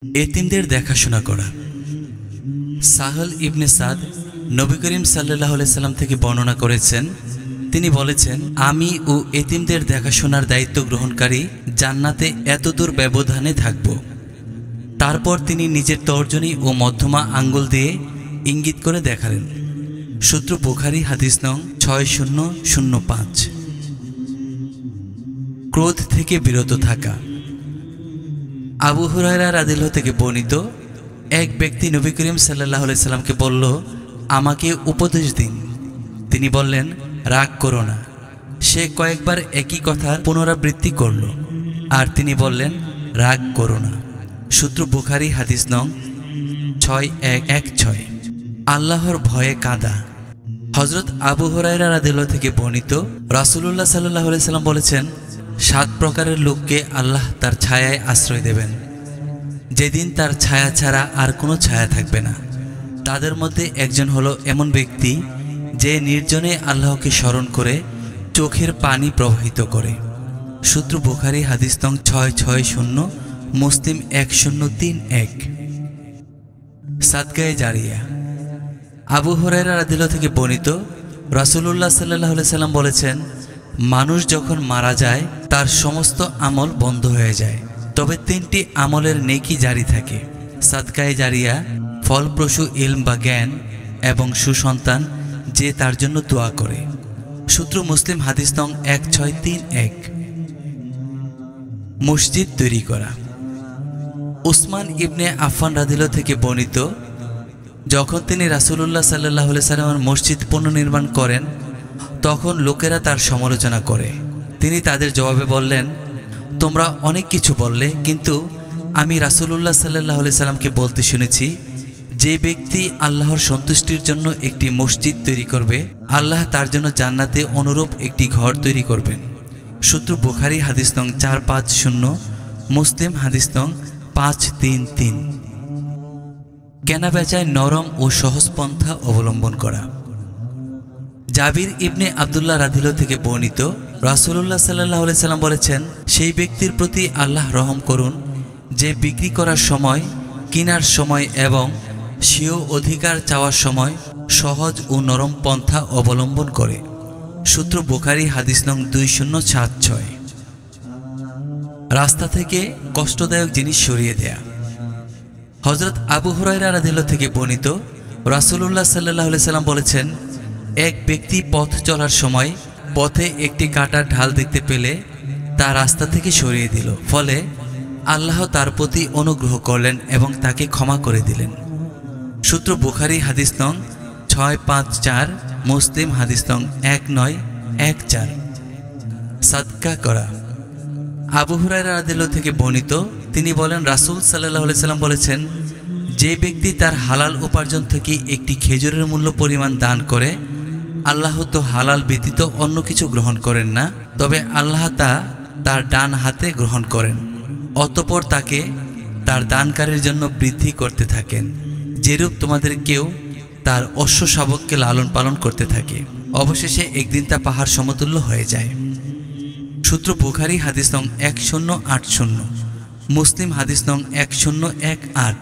এতিমদের দেখাশোনা করা। সাহল ইবনে সাদ নবী করিম সাল্লাল্লাহু আলাইহি সাল্লাম থেকে বর্ণনা করেছেন, তিনি বলেছেন, আমি ও এতিমদের দেখাশোনার দায়িত্ব গ্রহণকারী জান্নাতে এতদূর ব্যবধানে থাকব। তারপর তিনি নিজের তর্জনী ও মধ্যমা আঙ্গুল দিয়ে ইঙ্গিত করে দেখালেন। সূত্র বুখারী, হাদিস নং 6005। ক্রোধ থেকে বিরত থাকা। আবু হুরায়রা রাদিয়াল্লাহু থেকে বর্ণিত, এক ব্যক্তি নবী করিম সাল্লাল্লাহু আলাইহি সাল্লামকে বলল, আমাকে উপদেশ দিন। তিনি বললেন, রাগ করো না। সে কয়েকবার একই কথা পুনরাবৃত্তি করল, আর তিনি বললেন, রাগ করো না। সূত্র বুখারী, হাদিস নং 6116। আল্লাহর ভয়ে কাঁদা। হযরত আবু হুরায়রা রাদিয়াল্লাহু থেকে বর্ণিত, রাসূলুল্লাহ সাল্লাল্লাহু আলাইহি সাল্লাম বলেছেন, 7 প্রকারের লোককে আল্লাহ তার ছায়ায় আশ্রয় দেবেন, যেদিন তার ছায়া ছাড়া আর কোনো ছায়া থাকবে না। তাদের মধ্যে একজন হলো এমন ব্যক্তি যে নির্জনে আল্লাহকে স্মরণ করে চোখের পানি প্রবাহিত করে। সূত্র বুখারী, হাদিস নং 660, মুসলিম 1031। সাদকায়ে জারিয়া। আবু হুরায়রা রাদিয়াল্লাহু থেকে বর্ণিত, রাসূলুল্লাহ সাল্লাল্লাহু আলাইহি সাল্লাম বলেছেন, মানুষ যখন মারা যায় তার সমস্ত আমল বন্ধ হয়ে যায়, তবে 3টি আমলের নেকি জারি থাকে: সাদকায়ে জারিয়া, ফলপ্রসূ ইলম বা জ্ঞান, এবং সুসন্তান যে তার জন্য দোয়া করে। সূত্র মুসলিম, হাদিস নং 1631। মসজিদ তৈরি করা। উসমান ইবনে আফফান রাদিয়াল্লাহু থেকে বর্ণিত, যখন তিনি রাসূলুল্লাহ সাল্লাল্লাহু আলাইহি সাল্লামের মসজিদ পুনর্নির্মাণ করেন, তখন লোকেরা তার সমালোচনা করে। তিনি তাদের জবাবে বললেন, তোমরা অনেক কিছু বললে, কিন্তু আমি রাসূলুল্লাহ সাল্লাল্লাহু আলাইহি সাল্লামকে বলতে শুনেছি, যে ব্যক্তি আল্লাহর সন্তুষ্টির জন্য একটি মসজিদ তৈরি করবে, আল্লাহ তার জন্য জান্নাতে অনুরূপ একটি ঘর তৈরি করবেন। সূত্র বুখারী, হাদিস নং 450, মুসলিম, হাদিস নং 533। কেনাবেচায় নরম ও সহজ পন্থা অবলম্বন করা। জাবির ইবনে আব্দুল্লাহ রাদিয়াল্লাহু থেকে বর্ণিত, রাসূলুল্লাহ সাল্লাল্লাহু আলাইহি সাল্লাম বলেছেন, সেই ব্যক্তির প্রতি আল্লাহ রহম করুন যে বিক্রি করার সময়, কেনার সময় এবং স্বীয় অধিকার চাওয়ার সময় সহজ ও নরম পন্থা অবলম্বন করে। সূত্র বুখারী, হাদিস নং 2076। রাস্তা থেকে কষ্টদায়ক জিনিস সরিয়ে দেয়া। হযরত আবু হুরায়রা রাদিয়াল্লাহু থেকে বর্ণিত, রাসূলুল্লাহ সাল্লাল্লাহু আলাইহি সাল্লাম বলেছেন, এক ব্যক্তি পথ চলার সময় পথে একটি কাঁটার ঢাল দেখতে পেলে তা রাস্তা থেকে সরিয়ে দিল, ফলে আল্লাহ তার প্রতি অনুগ্রহ করলেন এবং তাকে ক্ষমা করে দিলেন। সূত্র বুখারী, হাদিস নং 654, মুসলিম, হাদিস নং 1914। সাদকা করা। আবু হুরায়রা রাদিয়াল্লাহু থেকে বর্ণিত, তিনি বলেন, রাসূল সাল্লাল্লাহু আলাইহি সাল্লাম বলেছেন, যে ব্যক্তি তার হালাল উপার্জন থেকে একটি খেজুরের মূল্য পরিমাণ দান করে, আল্লাহ তো হালাল ব্যতীত অন্য কিছু গ্রহণ করেন না, তবে আল্লাহ তা তার ডান হাতে গ্রহণ করেন, অতঃপর তাকে তার দানকারীর জন্য বৃদ্ধি করতে থাকেন, যেরূপ তোমাদের কেউ তার অশ্ব শাবককে লালন পালন করতে থাকে। অবশেষে একদিন তা পাহাড় সমতুল্য হয়ে যায়। সূত্র বুখারী, হাদিস নং 1080, মুসলিম, হাদিস নং 1018।